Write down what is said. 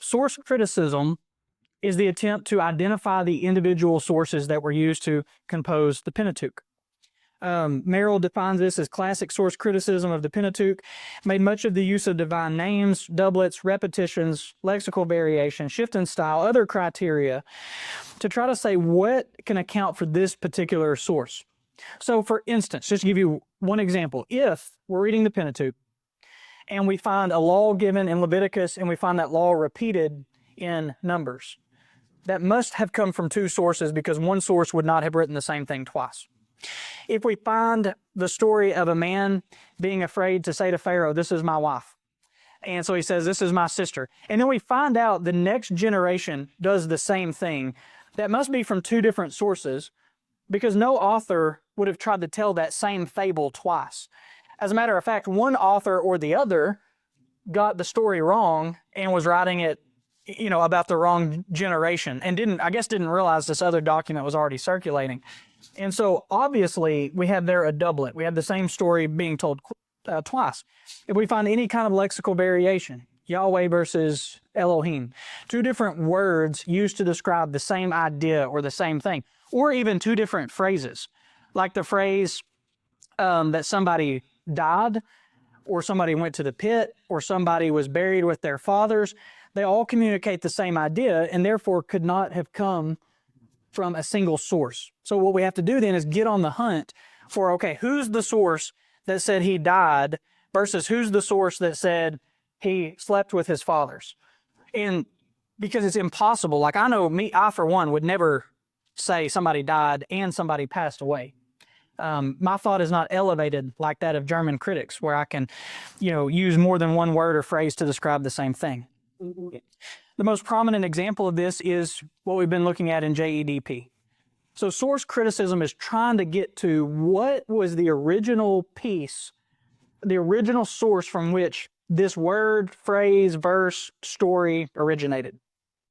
Source criticism is the attempt to identify the individual sources that were used to compose the Pentateuch. Merrill defines this as classic source criticism of the Pentateuch, made much of the use of divine names, doublets, repetitions, lexical variation, shift in style, other criteria to try to say what can account for this particular source. So for instance, just to give you one example, if we're reading the Pentateuch and we find a law given in Leviticus and we find that law repeated in Numbers, that must have come from two sources because one source would not have written the same thing twice. If we find the story of a man being afraid to say to Pharaoh, "This is my wife," and so he says, "This is my sister," and then we find out the next generation does the same thing, that must be from two different sources because no author would have tried to tell that same fable twice. As a matter of fact, one author or the other got the story wrong and was writing it, about the wrong generation and didn't realize this other document was already circulating. And so obviously we have there a doublet. We have the same story being told twice. If we find any kind of lexical variation, Yahweh versus Elohim, two different words used to describe the same idea or the same thing, or even two different phrases, like the phrase that somebody died, or somebody went to the pit, or somebody was buried with their fathers, they all communicate the same idea and therefore could not have come from a single source. So what we have to do then is get on the hunt for, okay, who's the source that said he died versus who's the source that said he slept with his fathers? And because it's impossible, like I for one would never say somebody died and somebody passed away. My thought is not elevated like that of German critics where I can, use more than one word or phrase to describe the same thing. The most prominent example of this is what we've been looking at in JEDP. So source criticism is trying to get to what was the original piece, the original source from which this word, phrase, verse, story originated.